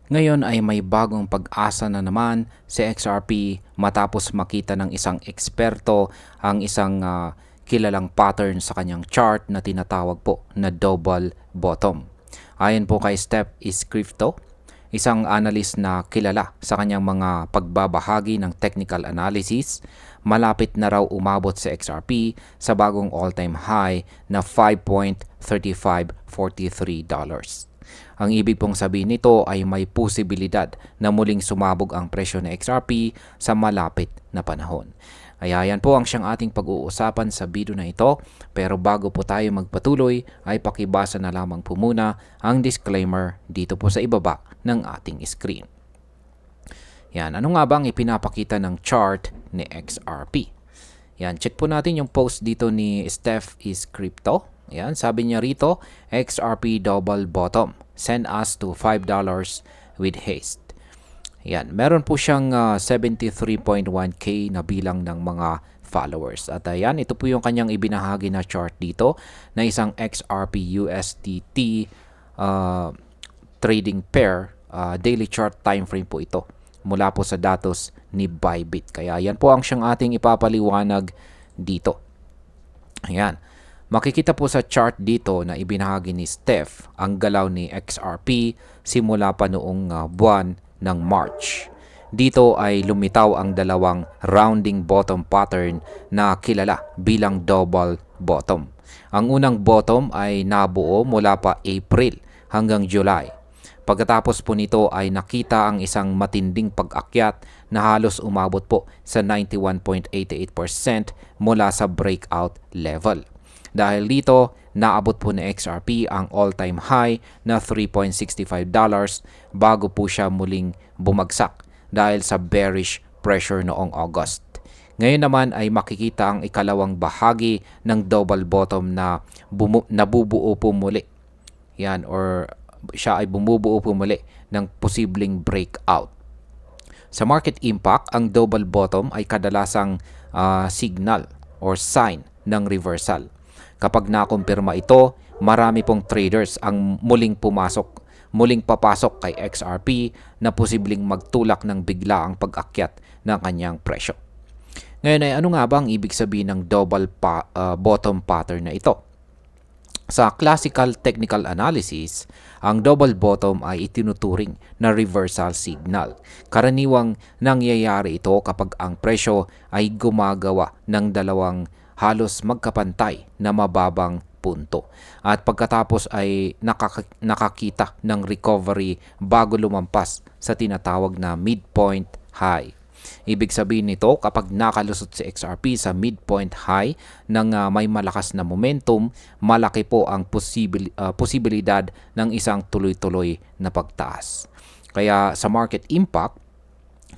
Ngayon ay may bagong pag-asa na naman si XRP matapos makita ng isang eksperto ang isang kilalang pattern sa kanyang chart na tinatawag po na double bottom. Ayon po kay Steph is Crypto, isang analyst na kilala sa kanyang mga pagbabahagi ng technical analysis, malapit na raw umabot sa XRP sa bagong all-time high na $5.3543. Ang ibig pong sabihin nito ay may posibilidad na muling sumabog ang presyo ng XRP sa malapit na panahon. Kaya yan po ang siyang ating pag-uusapan sa video na ito. Pero bago po tayo magpatuloy ay pakibasa na lamang po muna ang disclaimer dito po sa ibaba ng ating screen. Yan, ano nga bang ipinapakita ng chart ni XRP? Yan, check po natin yung post dito ni Steph is Crypto. Yan, sabi niya rito, XRP double bottom. Send us to $5 with haste. Yan, meron po siyang 73.1k na bilang ng mga followers. At ayan, ito po yung kanyang ibinahagi na chart dito na isang XRP USDT trading pair. Daily chart time frame po ito mula po sa datos ni Bybit. Kaya yan po ang siyang ating ipapaliwanag dito. Ayan. Makikita po sa chart dito na ibinahagi ni Steph ang galaw ni XRP simula pa noong buwan ng March. Dito ay lumitaw ang dalawang rounding bottom pattern na kilala bilang double bottom. Ang unang bottom ay nabuo mula pa April hanggang July. Pagkatapos po nito ay nakita ang isang matinding pag-akyat na halos umabot po sa 91.88% mula sa breakout level. Dahil dito, naabot po ni XRP ang all-time high na $3.65 bago po siya muling bumagsak dahil sa bearish pressure noong August. Ngayon naman ay makikita ang ikalawang bahagi ng double bottom na nabubuo po muli. Yan, or siya ay bumubuo po muli ng posibleng breakout. Sa market impact, ang double bottom ay kadalasang signal or sign ng reversal. Kapag nakumpirma ito, marami pong traders ang muling papasok kay XRP na posibleng magtulak ng bigla ang pag-akyat ng kanyang presyo. Ngayon ay ano nga ba ang ibig sabihin ng double bottom pattern na ito? Sa classical technical analysis, ang double bottom ay itinuturing na reversal signal. Karaniwang nangyayari ito kapag ang presyo ay gumagawa ng dalawang halos magkapantay na mababang punto. At pagkatapos ay nakakita ng recovery bago lumampas sa tinatawag na midpoint high. Ibig sabihin nito, kapag nakalusot si XRP sa midpoint high ng may malakas na momentum, malaki po ang posibilidad ng isang tuloy-tuloy na pagtaas. Kaya sa market impact,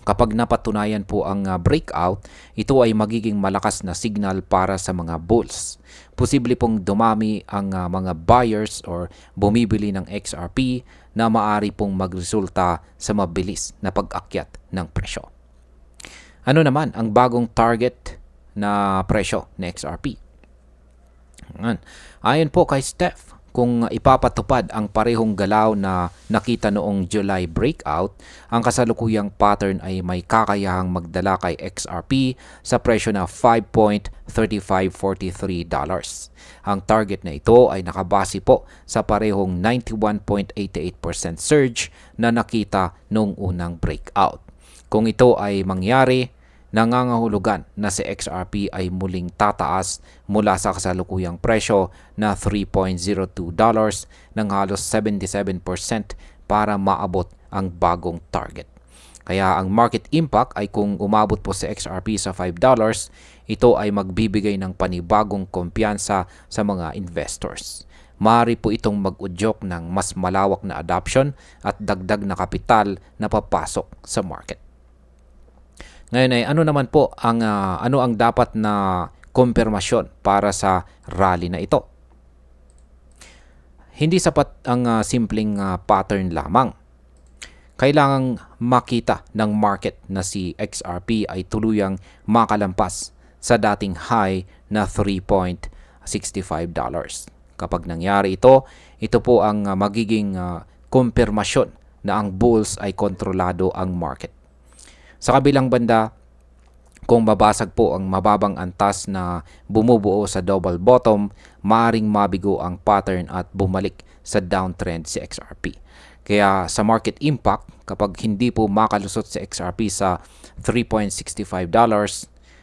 kapag napatunayan po ang breakout, ito ay magiging malakas na signal para sa mga bulls. Posible pong dumami ang mga buyers or bumibili ng XRP na maari pong magresulta sa mabilis na pag-akyat ng presyo. Ano naman ang bagong target na presyo ng XRP? Ayon po kay Steph, kung ipapatupad ang parehong galaw na nakita noong July breakout, ang kasalukuyang pattern ay may kakayahang magdala kay XRP sa presyo na $5.3543. Ang target na ito ay nakabase po sa parehong 91.88% surge na nakita noong unang breakout. Kung ito ay mangyari, nangangahulugan na si XRP ay muling tataas mula sa kasalukuyang presyo na $3.02 ng halos 77% para maabot ang bagong target. Kaya ang market impact ay kung umabot po si XRP sa $5, ito ay magbibigay ng panibagong kumpiyansa sa mga investors. Maaari po itong mag-udyok ng mas malawak na adoption at dagdag na kapital na papasok sa market. Ngayon ay ano naman po ang dapat na kumpirmasyon para sa rally na ito? Hindi sapat ang simpleng pattern lamang. Kailangang makita ng market na si XRP ay tuluyang makalampas sa dating high na $3.65. Kapag nangyari ito po ang magiging kumpirmasyon na ang bulls ay kontrolado ang market. Sa kabilang banda, kung babasag po ang mababang antas na bumubuo sa double bottom, maaring mabigo ang pattern at bumalik sa downtrend si XRP. Kaya sa market impact, kapag hindi po makalusot si XRP sa $3.65,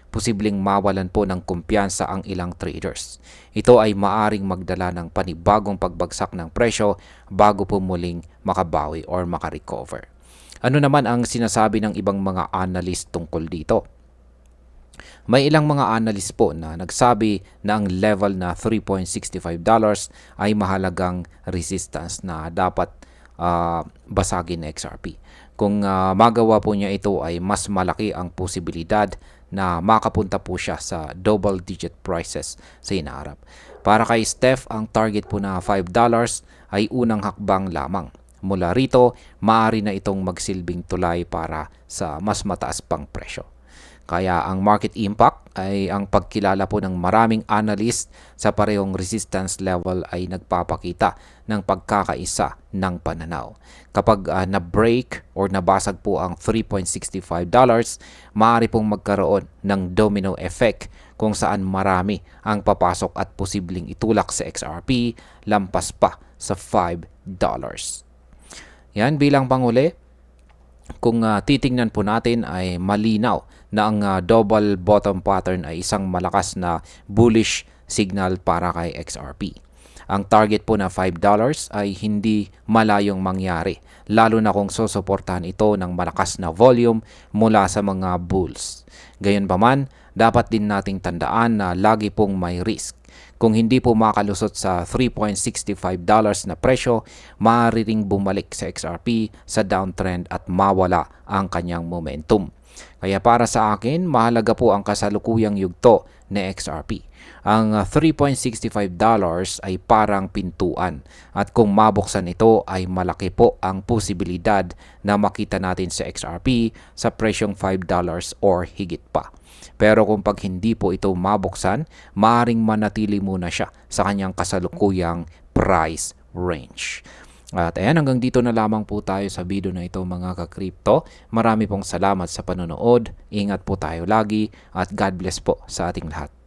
posibleng mawalan po ng kumpiyansa ang ilang traders. Ito ay maaring magdala ng panibagong pagbagsak ng presyo bago po muling makabawi or makarecover. Ano naman ang sinasabi ng ibang mga analyst tungkol dito? May ilang mga analyst po na nagsabi na ang level na $3.65 ay mahalagang resistance na dapat basagin ng XRP. Kung magawa po niya ito ay mas malaki ang posibilidad na makapunta po siya sa double digit prices sa hinaharap. Para kay Steph, ang target po na $5 ay unang hakbang lamang. Mula rito, maaari na itong magsilbing tulay para sa mas mataas pang presyo. Kaya ang market impact ay ang pagkilala po ng maraming analyst sa parehong resistance level ay nagpapakita ng pagkakaisa ng pananaw. Kapag na-break or nabasag po ang $3.65, maaari pong magkaroon ng domino effect kung saan marami ang papasok at posibleng itulak sa XRP lampas pa sa $5. Yan bilang panghuli. Kung titingnan po natin ay malinaw na ang double bottom pattern ay isang malakas na bullish signal para kay XRP. Ang target po na $5 ay hindi malayong mangyari, lalo na kung susuportahan ito ng malakas na volume mula sa mga bulls. Gayunpaman, dapat din nating tandaan na lagi pong may risk. Kung hindi po makalusot sa $3.65 na presyo, maaari ring bumalik sa XRP sa downtrend at mawala ang kanyang momentum. Kaya para sa akin, mahalaga po ang kasalukuyang yugto ni XRP. Ang $3.65 ay parang pintuan at kung mabuksan ito ay malaki po ang posibilidad na makita natin sa XRP sa presyong $5 or higit pa. Pero kung pag hindi po ito mabuksan, maaring manatili muna siya sa kanyang kasalukuyang price range. At ayan, hanggang dito na lamang po tayo sa video na ito mga ka-crypto. Marami pong salamat sa panonood. Ingat po tayo lagi at God bless po sa ating lahat.